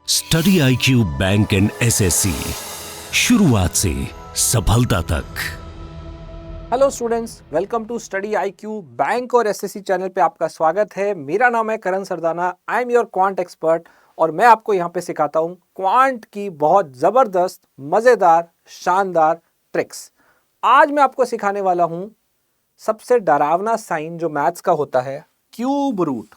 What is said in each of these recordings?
Study IQ bank and SSC, शुरुआत से सफलता तक। Hello students, welcome to study IQ bank और SSC चैनल पे आपका स्वागत है। मेरा नाम है Karan Sardana, I am your quant expert और मैं आपको यहाँ पे सिखाता हूँ क्वांट की बहुत ज़बरदस्त, मज़ेदार, शानदार ट्रिक्स। आज मैं आपको सिखाने वाला हूँ सबसे डरावना साइन जो मैथ्स का होता है, क्यूब रूट,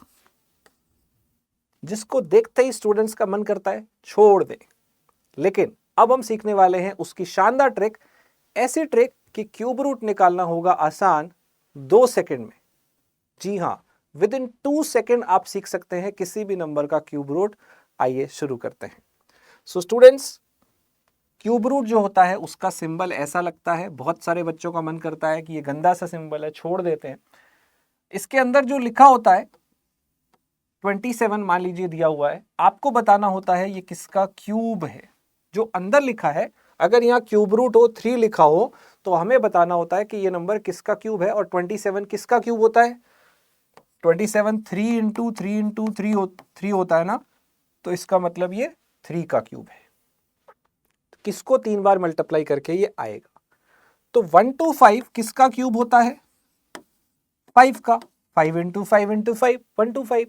जिसको देखते ही स्टूडेंट्स का मन करता है छोड़ दे। लेकिन अब हम सीखने वाले हैं उसकी शानदार ट्रिक, ऐसी ट्रिक कि क्यूब रूट निकालना होगा आसान 2 सेकंड में। जी हाँ, विद इन 2 सेकंड आप सीख सकते हैं किसी भी नंबर का क्यूब रूट। आइए शुरू करते हैं। सो स्टूडेंट्स, क्यूब रूट जो होता है उसका सिंबल ऐसा लगता है। बहुत सारे बच्चों का मन करता है कि ये गंदा सा सिंबल है, छोड़ देते हैं। इसके अंदर जो लिखा होता है 27 मान लीजिए दिया हुआ है, आपको बताना होता है ये किसका क्यूब है। जो अंदर लिखा है, अगर यहाँ क्यूब रूट हो 3 लिखा हो तो हमें बताना होता है कि ये नंबर किसका क्यूब है। और 27 किसका क्यूब होता है? 27 3 इंटू 3 इंटू 3 होता है ना, तो इसका मतलब ये 3 का क्यूब है। तो किसको 3 बार मल्टीप्लाई करके ये आएगा। तो 125 किसका क्यूब होता है? 5 का। 5 इंटू 5 इंटू 5 125।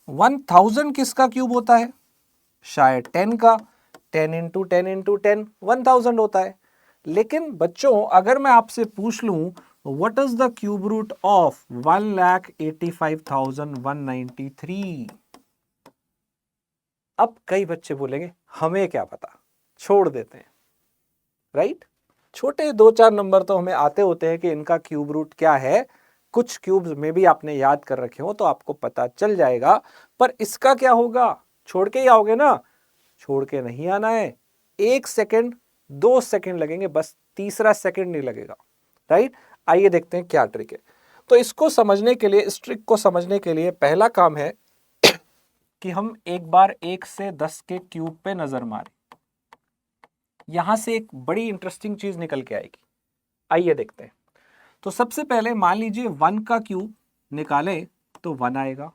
1000 किसका क्यूब होता है? शायद 10 का। 10 इंटू 10 इंटू 10 1000 होता है। लेकिन बच्चों, अगर मैं आपसे पूछ लूं what is the cube root of 1,85,193, अब कई बच्चे बोलेंगे हमें क्या पता, छोड़ देते हैं। राइट? छोटे 2-4 नंबर तो हमें आते होते हैं कि इनका क्यूब रूट क्या है। कुछ क्यूब्स में भी आपने याद कर रखे हो तो आपको पता चल जाएगा। पर इसका क्या होगा? छोड़ के ही आओगे ना? छोड़ के नहीं आना है। 1 सेकंड 2 सेकंड लगेंगे, बस तीसरा सेकंड नहीं लगेगा। राइट? आइए देखते हैं क्या ट्रिक है। तो इसको समझने के लिए, इस ट्रिक को समझने के लिए पहला काम है कि हम एक बार 1 से 10 के क्यूब पे नजर मारें। यहां से एक बड़ी इंटरेस्टिंग चीज निकल के आएगी। आइए देखते हैं। तो सबसे पहले मान लीजिए 1 का क्यूब निकाले तो 1 आएगा।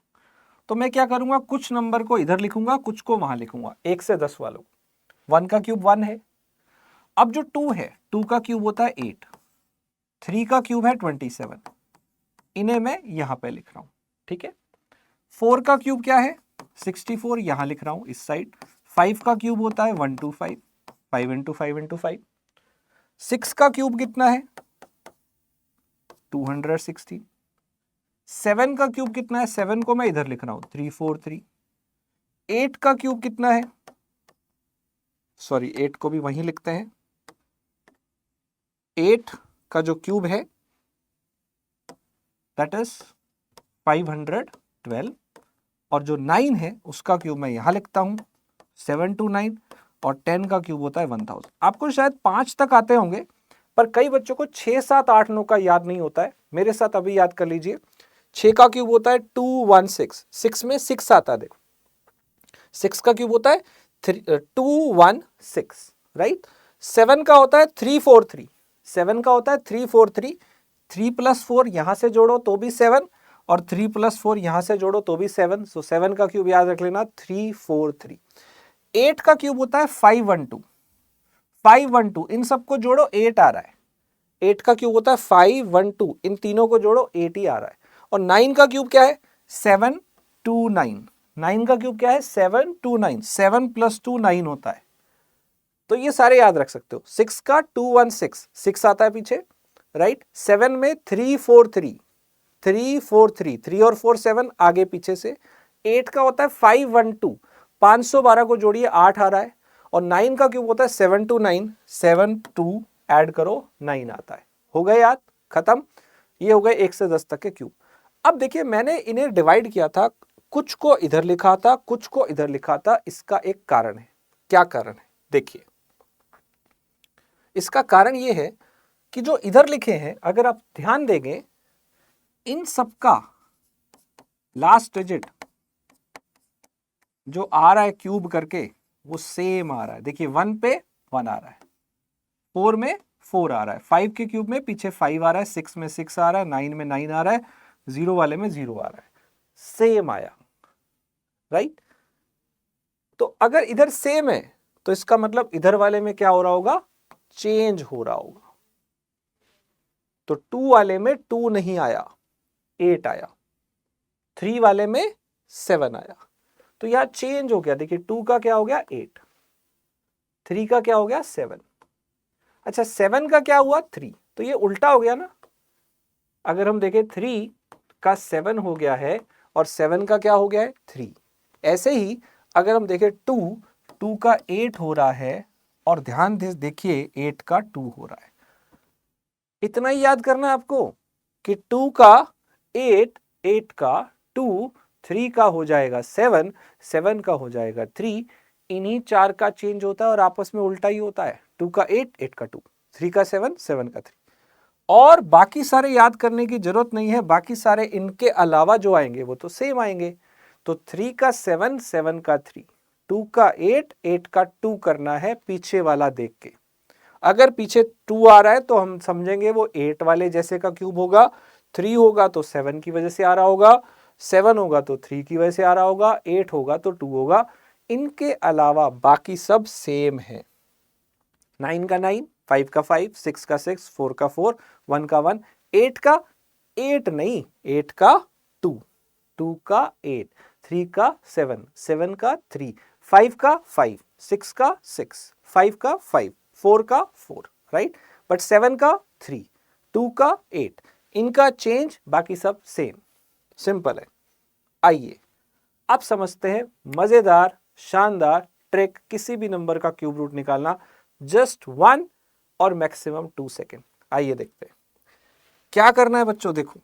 तो मैं क्या करूंगा, कुछ नंबर को इधर लिखूंगा, कुछ को वहां लिखूंगा, 1 से 10 वालों। 1 का क्यूब 1 है। अब जो 2 है, 2 का क्यूब होता है 8, 3 का क्यूब है 27, इन्हें मैं यहां पे लिख रहा हूं। ठीक है। 4 का क्यूब क्या है? 64, यहां लिख रहा हूं इस साइड। 5 का क्यूब होता है 125, 5 इंटू 5 इंटू 5। 6 का क्यूब कितना है? 260। 7 का क्यूब कितना है? 7 को मैं इधर लिख रहा हूं 343। 8 का क्यूब कितना है? सॉरी, 8 को भी वहीं लिखते हैं। 8 का जो क्यूब है दैट इज 512। और जो 9 है उसका क्यूब मैं यहां लिखता हूं 729। और 10 का क्यूब होता है 1000। आपको शायद 5 तक आते होंगे, पर कई बच्चों को 6, 7, 8, 9 का याद नहीं होता है। मेरे साथ अभी याद कर लीजिए। 6 का क्यूब होता है 216, 6 में 6 आता है। देखो, 6 का क्यूब होता है 216। राइट? 7 का होता है 343, 7 का होता है 343। 3 + 4 यहां से जोड़ो तो भी 7, और 3 + 4 यहां से जोड़ो तो भी 7। सो 7 का क्यूब याद रख लेना 343। 8 का क्यूब होता है 512, 512 इन सबको जोड़ो 8 आ रहा है। 8 का क्यूब होता है 512, इन तीनों को जोड़ो 8 ही आ रहा है। और 9 का क्यूब क्या है? 729। 9 का क्यूब क्या है? 729। 7 + 2 9 होता है। तो ये सारे याद रख सकते हो। 6 का 216, 6 आता है पीछे। राइट? 7 में 343, 343, 3 और 4 7 आगे पीछे से। 8 का होता है 512, 512 को जोड़िए 8 आ रहा है। और 9 का क्यूब होता है 729, 7 ऐड करो 9 आता है। हो गए याद? खत्म। ये हो गए 1 से 10 तक के क्यूब। अब देखिए, मैंने इन्हें डिवाइड किया था, कुछ को इधर लिखा था, कुछ को इधर लिखा था। इसका एक कारण है। क्या कारण है? देखिए, इसका कारण यह है कि जो इधर लिखे हैं, अगर आप ध्यान देंगे, इन सबका लास्ट डिजिट जो आ रहा है क्यूब करके वो सेम आ रहा है। देखिए, 1 पे 1 आ रहा है, 4 में 4 आ रहा है, 5 के क्यूब में पीछे 5 आ रहा है, 6 में 6 आ रहा है, 9 में 9 आ रहा है, 0 वाले में 0 आ रहा है। सेम आया। राइट? तो अगर इधर सेम है तो इसका मतलब इधर वाले में क्या हो रहा होगा, चेंज हो रहा होगा। तो 2 वाले में 2 नहीं आया, 8 आया, 3 वाले में 7 आया, तो यहां चेंज हो गया। देखिए 2 का क्या हो गया 8, 3 का क्या हो गया 7, अच्छा 7 का क्या हुआ 3, तो ये उल्टा हो गया ना। अगर हम देखें 3 का 7 हो गया है और 7 का क्या हो गया है 3। ऐसे ही अगर हम देखें 2 का 8 हो रहा है और ध्यान से देखिए 8 का 2 हो रहा है। इतना ही याद करना है आपको कि 2 का 8, 8 का 2, 3 का हो जाएगा 7, 7 का हो जाएगा 3। इन्हीं 4 का चेंज होता है और आपस में उल्टा ही होता है। 2 का 8, 8 का 2, 3 का 7, 7 का 3। और बाकी सारे याद करने की जरूरत नहीं है, बाकी सारे इनके अलावा जो आएंगे वो तो सेम आएंगे। तो 3 का 7, 7 का 3, 2 का 8, 8 का 2 करना है पीछे वाला देख के। अगर पीछे 2 आ रहा है तो हम समझेंगे वो 8 वाले जैसे का क्यूब होगा, 3 होगा तो 7 की वजह से आ रहा होगा, 7 होगा तो 3 की वजह से आ रहा होगा, 8 होगा तो 2 होगा। इनके अलावा बाकी सब सेम है। 9 का 9, 5 का 5, 6 का 6, 4 का 4, 1 का 1, 8 का 8 नहीं, 8 का 2, 2 का 8, 3 का 7, 7 का 3, 5 का 5, 6 का 6, 5 का 5, 4 का 4, राइट। बट 7 का 3, 2 का 8, इनका चेंज, बाकी सब सेम। सिंपल है। आइए अब समझते हैं मजेदार शानदार ट्रिक, किसी भी नंबर का क्यूब रूट निकालना जस्ट 1 और मैक्सिमम 2 सेकेंड। आइए देखते हैं क्या करना है बच्चों। देखो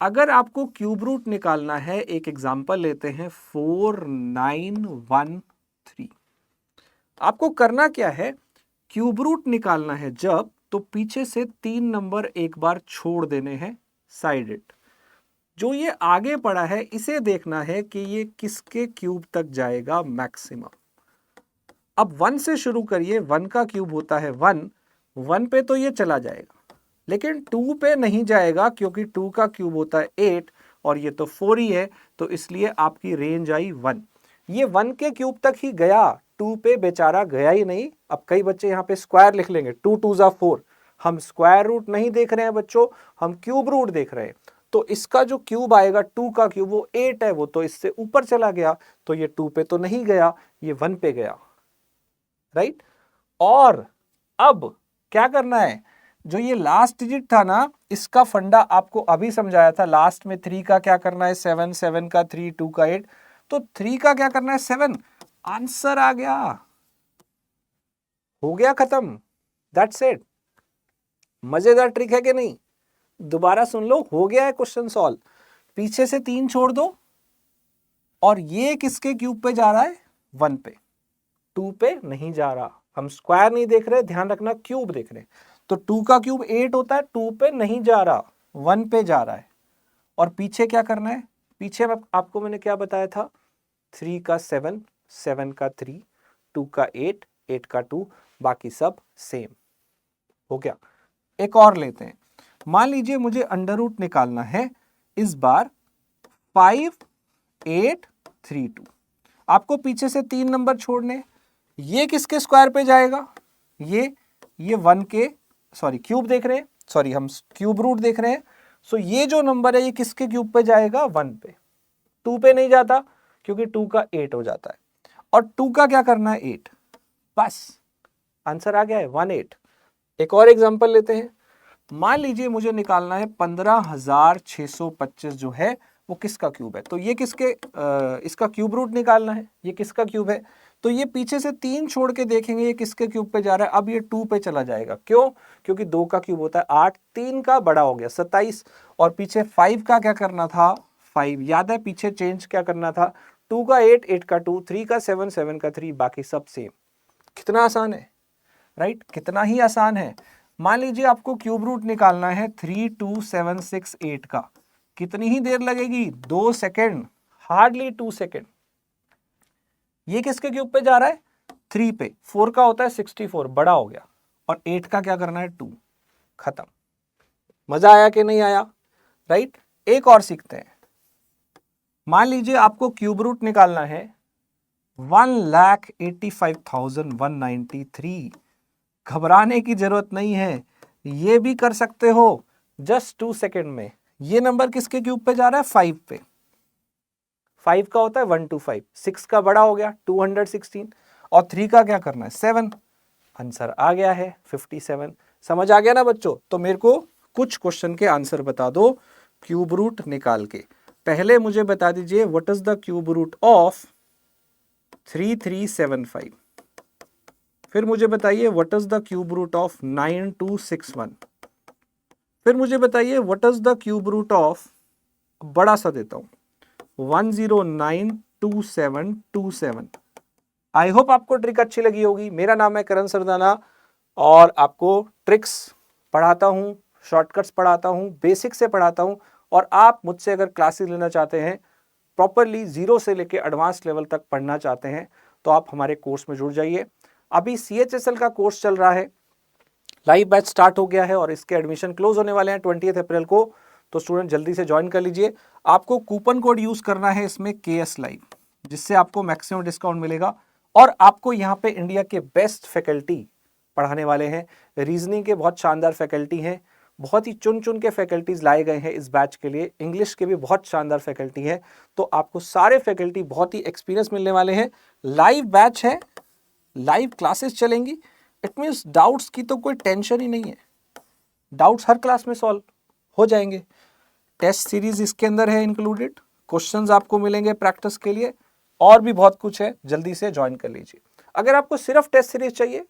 अगर आपको क्यूब रूट निकालना है, एक एग्जांपल लेते हैं 4913। आपको करना क्या है, क्यूब रूट निकालना है जब, तो पीछे से 3 नंबर एक बार छोड़ देने हैं साइडेड। जो ये आगे पड़ा है इसे देखना है कि ये किसके क्यूब तक जाएगा मैक्सिमम। अब 1 से शुरू करिए, 1 का क्यूब होता है 1, 1 पे तो ये चला जाएगा, लेकिन 2 पे नहीं जाएगा क्योंकि 2 का क्यूब होता है 8 और ये तो 4 ही है, तो इसलिए आपकी रेंज आई 1। ये 1 के क्यूब तक ही गया, 2 पे बेचारा गया ही नहीं। अब कई बच्चे यहाँ पे स्क्वायर लिख लेंगे, 2 2 जा 4। हम स्क्वायर रूट नहीं देख रहे हैं बच्चों, हम क्यूब रूट देख रहे हैं। तो इसका जो क्यूब आएगा 2 का क्यूब वो 8 है, वो तो इससे ऊपर चला गया, तो ये 2 पे तो नहीं गया, ये 1 पे गया, राइट। और अब क्या करना है, जो ये लास्ट डिजिट था ना, इसका फंडा आपको अभी समझाया था। लास्ट में 3 का क्या करना है 7, 7 का 3, 2 का 8, तो 3 का क्या करना है 7। आंसर आ गया, हो गया खत्म, दैट्स इट। मजेदार ट्रिक है कि नहीं, दोबारा सुन लो, हो गया है क्वेश्चन सॉल्व। पीछे से 3 छोड़ दो और ये किसके क्यूब पे जा रहा है 1 पे, 2 पे नहीं जा रहा। हम स्क्वायर नहीं देख रहे, ध्यान रखना क्यूब देख रहे हैं। तो 2 का क्यूब 8 होता है, 2 पे नहीं जा रहा, 1 पे जा रहा है। और पीछे क्या करना है, पीछे आपको मैंने क्या बताया था, 3 का 7, 7 का 3, 2 का 8, 8 का 2, बाकी सब सेम। हो गया। एक और लेते हैं, मान लीजिए मुझे अंडर रूट निकालना है इस बार 5, 8, 3, 2। आपको पीछे से 3 नंबर छोड़ने, ये किसके स्क्वायर पे जाएगा, ये 1 के, सॉरी क्यूब देख रहे हैं, सॉरी हम क्यूब रूट देख रहे हैं। सो ये जो नंबर है ये किसके क्यूब पे जाएगा 1 पे, 2 पे नहीं जाता क्योंकि 2 का 8 हो जाता है, और 2 का क्या करना है 8, बस आंसर आ गया है 18। एक और एग्जांपल लेते हैं, मान लीजिए मुझे निकालना है 15,625 जो है वो किसका क्यूब है। तो ये किसके इसका क्यूब रूट निकालना है, ये किसका क्यूब है। तो ये पीछे से 3 छोड़ के देखेंगे ये किसके क्यूब पे जा रहा है। अब ये 2 पे चला जाएगा, क्यों, क्योंकि 2 का क्यूब होता है 8, 3 का बड़ा हो गया 27, और पीछे 5 का क्या करना था 5, याद है पीछे चेंज क्या करना था, 2 का 8, 8 का 2, 3 का 7, 7 का 3, बाकी सब सेम। कितना आसान है, राइट, कितना ही आसान है। मान लीजिए आपको क्यूब रूट निकालना है 32768 का, कितनी ही देर लगेगी 2 सेकेंड, हार्डली 2 सेकेंड। ये किसके क्यूब पे जा रहा है 3 पे, 4 का होता है 64, बड़ा हो गया, और 8 का क्या करना है 2, खत्म। मजा आया कि नहीं आया, राइट। एक और सीखते हैं, मान लीजिए आपको क्यूब रूट निकालना है 1,85,193। घबराने की जरूरत नहीं है, ये भी कर सकते हो जस्ट 2 सेकेंड में। ये नंबर किसके क्यूब पे जा रहा है? 5 पे। 5 का होता है 125, 6 का बड़ा हो गया 216 और 3 का क्या करना है? 7। आंसर आ गया है 57। समझ आ गया ना बच्चों? तो मेरे को कुछ क्वेश्चन के आंसर बता दो क्यूब रूट निकाल के। पहले मुझे बता दीजिए what is the cube root of 3375। फिर मुझे बताइए what is the cube root of 9261। फिर मुझे बताइए what is the cube root of, बड़ा सा देता हूं, 1092727। आई होप आपको ट्रिक अच्छी लगी होगी। मेरा नाम है करण सरदाना और आपको ट्रिक्स पढ़ाता हूं, शॉर्टकट्स पढ़ाता हूं, बेसिक से पढ़ाता हूं। और आप मुझसे अगर क्लासेस लेना चाहते हैं, प्रॉपरली जीरो से लेके एडवांस लेवल तक पढ़ना चाहते हैं, तो आप हमारे कोर्स में जुड़ जाइए। अभी CHSL का कोर्स चल रहा है, लाइव बैच स्टार्ट हो गया है और इसके एडमिशन क्लोज होने वाले हैं 20 अप्रैल को। तो स्टूडेंट जल्दी से ज्वाइन कर लीजिए। आपको कूपन कोड यूज करना है इसमें KS लाइव, जिससे आपको मैक्सिमम डिस्काउंट मिलेगा। और आपको यहाँ पे इंडिया के बेस्ट फैकल्टी पढ़ाने वाले हैं। रीजनिंग के बहुत शानदार फैकल्टी हैं, बहुत ही चुन चुन के फैकल्टीज लाए गए हैं इस बैच के लिए। इंग्लिश के भी बहुत शानदार फैकल्टी हैं। तो आपको सारे फैकल्टी बहुत ही एक्सपीरियंस मिलने वाले हैं। लाइव बैच है, लाइव क्लासेस चलेंगी। इट मीन्स डाउट्स की तो कोई टेंशन ही नहीं है, डाउट्स हर क्लास में सॉल्व हो जाएंगे। टेस्ट सीरीज इसके अंदर है इंक्लूडेड, क्वेश्चंस आपको मिलेंगे प्रैक्टिस के लिए, और भी बहुत कुछ है। जल्दी से ज्वाइन कर लीजिए। अगर आपको सिर्फ टेस्ट सीरीज चाहिए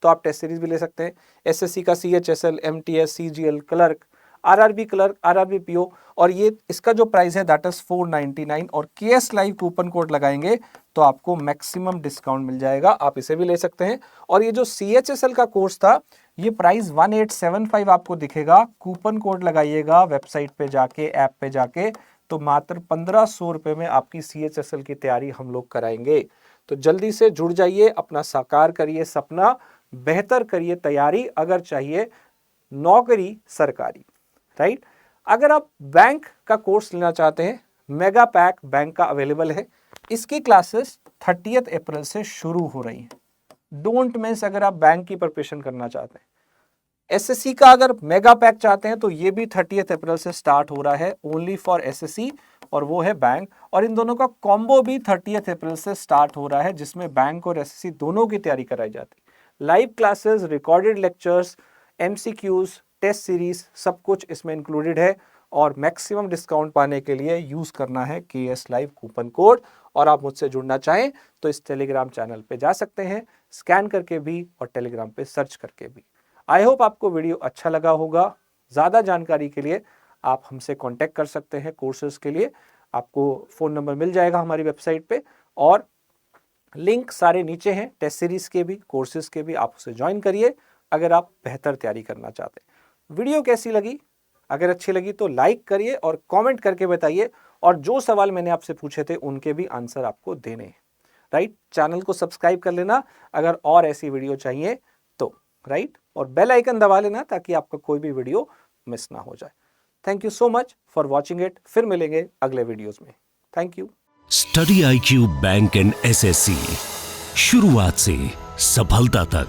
तो आप टेस्ट सीरीज भी ले सकते हैं। SSC का CHSL, MTS, CGL, clerk, RRB clerk, RRB PO, और ये इसका जो प्राइस है दैट इज 499। और KS लाइव कूपन कोड लगाएंगे तो आपको मैक्सिमम डिस्काउंट मिल जाएगा, आप इसे भी ले सकते हैं। और ये जो CHSL का कोर्स था, ये प्राइस 1875 आपको दिखेगा। कूपन कोड लगाइएगा वेबसाइट पे जाके, ऐप पे जाके, तो मात्र 1500 रुपए में आपकी CHSL की तैयारी हम लोग कराएंगे। तो जल्दी से जुड़ जाइए, अपना साकार करिए सपना, बेहतर करिए तैयारी। अगर चाहिए नौकरी सरकारी, राइट। अगर आप बैंक का कोर्स लेना चाहते हैं, मेगा पैक बैंक का अवेलेबल है। इसकी क्लासेस 30 अप्रैल से शुरू हो रही हैं। डोंट मिस अगर आप बैंक की प्रिपरेशन करना चाहते हैं। SSC का अगर मेगा पैक चाहते हैं तो ये भी 30 अप्रैल से स्टार्ट हो रहा है, ओनली फॉर SSC, और वो है बैंक। और इन दोनों का कॉम्बो भी 30 अप्रैल से स्टार्ट हो रहा है, जिसमें बैंक और SSC दोनों की तैयारी कराई जाती है। Live classes, recorded lectures, MCQs, test series, सब कुछ इसमें इंक्लूडेड है। और मैक्सिमम डिस्काउंट पाने के लिए यूज करना है KS लाइव कूपन कोड। और आप मुझसे जुड़ना चाहें तो इस टेलीग्राम चैनल पे जा सकते हैं, स्कैन करके भी और टेलीग्राम पे सर्च करके भी। आई होप आपको वीडियो अच्छा लगा होगा। ज़्यादा जानकारी के लिए आप हमसे कांटेक्ट कर सकते हैं कोर्सेज के लिए। आपको फ़ोन नंबर मिल जाएगा हमारी वेबसाइट पे, और लिंक सारे नीचे हैं, टेस्ट सीरीज के भी, कोर्सेज के भी। आप उसे ज्वाइन करिए अगर आप बेहतर तैयारी करना चाहते हैं। वीडियो कैसी लगी? अगर अच्छी लगी तो लाइक करिए और कमेंट करके बताइए। और जो सवाल मैंने आपसे पूछे थे उनके भी आंसर आपको देने हैं, राइट। चैनल को सब्सक्राइब कर लेना अगर और ऐसी वीडियो चाहिए तो, राइट। और बेल आइकन दबा लेना ताकि आपका कोई भी वीडियो मिस ना हो जाए। Thank you so much for watching it. फिर मिलेंगे अगले वीडियोस में। Thank you. Study IQ bank and SSC, शुरुआत से सफलता तक।